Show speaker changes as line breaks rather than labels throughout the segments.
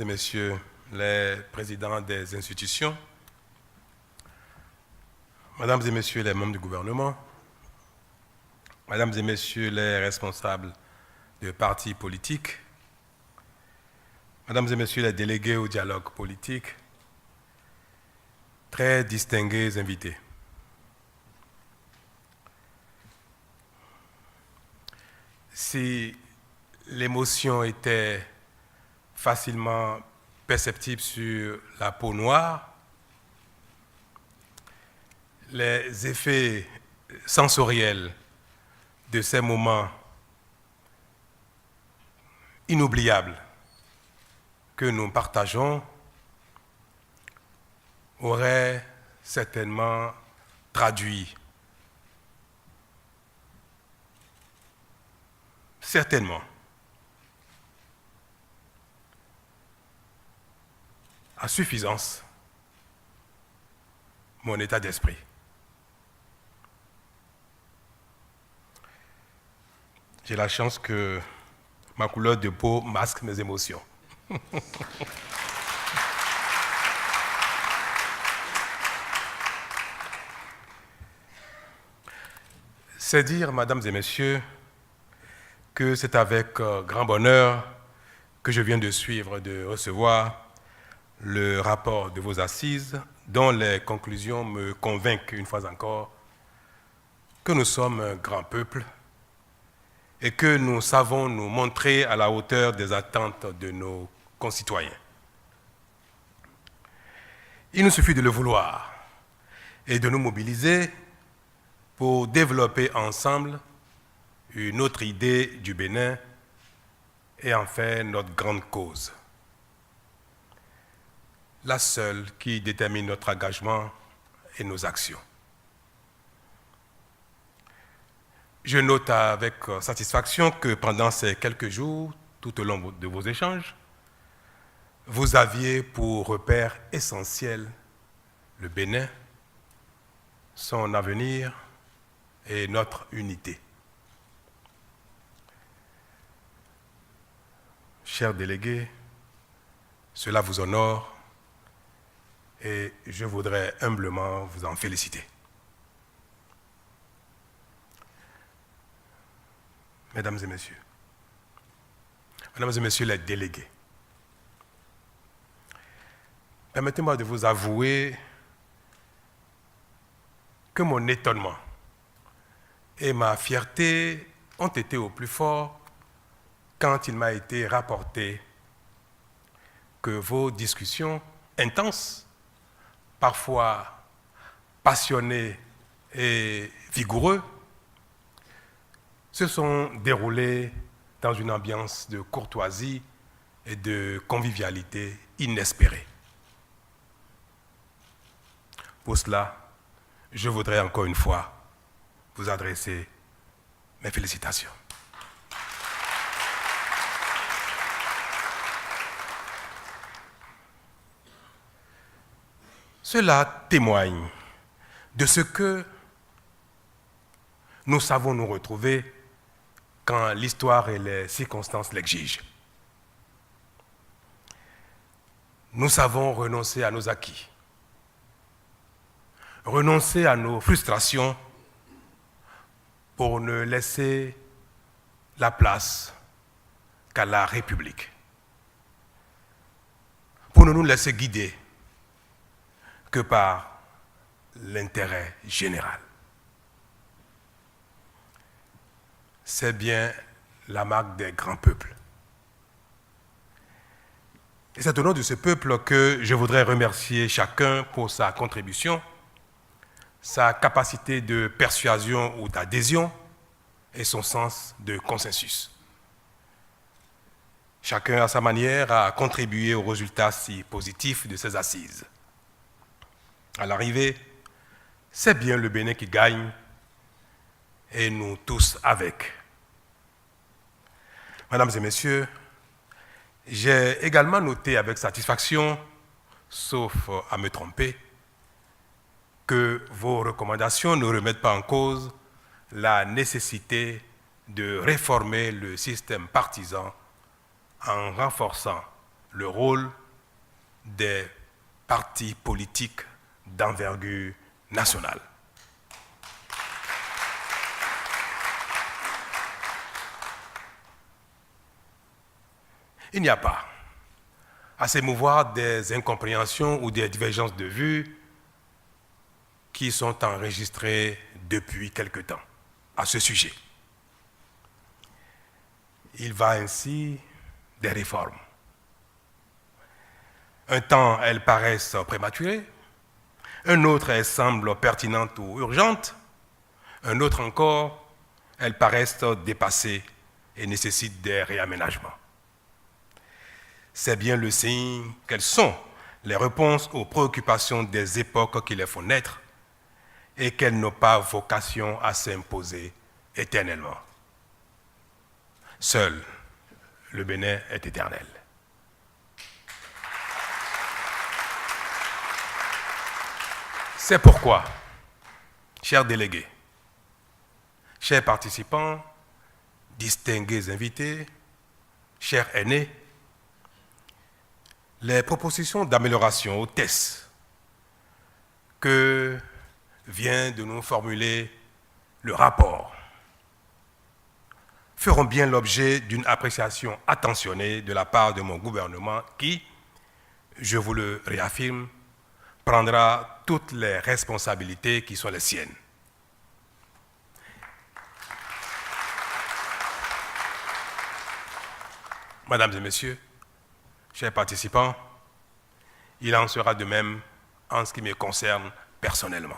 messieurs les présidents des institutions, mesdames et messieurs les membres du gouvernement, mesdames et messieurs les responsables de partis politiques, mesdames et messieurs les délégués au dialogue politique, très distingués invités. Si l'émotion était facilement perceptible sur la peau noire, les effets sensoriels de ces moments inoubliables que nous partageons auraient certainement traduit, à suffisance mon état d'esprit. J'ai la chance que ma couleur de peau masque mes émotions. C'est dire, mesdames et messieurs, que c'est avec grand bonheur que je viens de recevoir le rapport de vos assises, dont les conclusions me convainquent une fois encore que nous sommes un grand peuple et que nous savons nous montrer à la hauteur des attentes de nos concitoyens. Il nous suffit de le vouloir et de nous mobiliser pour développer ensemble une autre idée du Bénin et en faire notre grande cause. La seule qui détermine notre engagement et nos actions. Je note avec satisfaction que pendant ces quelques jours, tout au long de vos échanges, vous aviez pour repère essentiel le Bénin, son avenir et notre unité. Chers délégués, cela vous honore et je voudrais humblement vous en féliciter. Mesdames et messieurs les délégués, permettez-moi de vous avouer que mon étonnement et ma fierté ont été au plus fort quand il m'a été rapporté que vos discussions intenses, parfois passionnées et vigoureuses, se sont déroulées dans une ambiance de courtoisie et de convivialité inespérée. Pour cela, je voudrais encore une fois vous adresser mes félicitations. Cela témoigne de ce que nous savons nous retrouver quand l'histoire et les circonstances l'exigent. Nous savons renoncer à nos acquis, renoncer à nos frustrations pour ne laisser la place qu'à la République, pour ne nous laisser guider que par l'intérêt général. C'est bien la marque des grands peuples. Et c'est au nom de ce peuple que je voudrais remercier chacun pour sa contribution, sa capacité de persuasion ou d'adhésion et son sens de consensus. Chacun, à sa manière, a contribué au résultat si positif de ces assises. À l'arrivée, c'est bien le Bénin qui gagne et nous tous avec. Mesdames et messieurs, j'ai également noté avec satisfaction, sauf à me tromper, que vos recommandations ne remettent pas en cause la nécessité de réformer le système partisan en renforçant le rôle des partis politiques d'envergure nationale. Il n'y a pas à s'émouvoir des incompréhensions ou des divergences de vues qui sont enregistrées depuis quelque temps à ce sujet. Il va ainsi des réformes. Un temps, elles paraissent prématurées, un autre, elles semblent pertinentes ou urgentes, un autre encore, elles paraissent dépassées et nécessitent des réaménagements. C'est bien le signe qu'elles sont les réponses aux préoccupations des époques qui les font naître et qu'elles n'ont pas vocation à s'imposer éternellement. Seul le Bénin est éternel. C'est pourquoi, chers délégués, chers participants, distingués invités, chers aînés, les propositions d'amélioration aux tests que vient de nous formuler le rapport feront bien l'objet d'une appréciation attentionnée de la part de mon gouvernement qui, je vous le réaffirme, prendra toutes les responsabilités qui sont les siennes. Mesdames et messieurs, chers participants, il en sera de même en ce qui me concerne personnellement.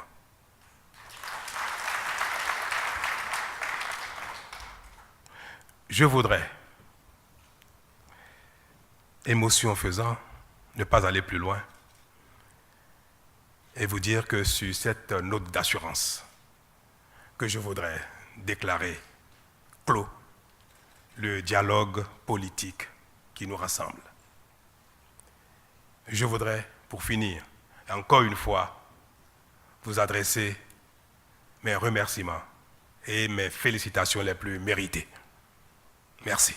Je voudrais, émotion faisant, ne pas aller plus loin et vous dire que sur cette note d'assurance que je voudrais déclarer clos le dialogue politique qui nous rassemble. Je voudrais, pour finir, encore une fois, vous adresser mes remerciements et mes félicitations les plus méritées. Merci.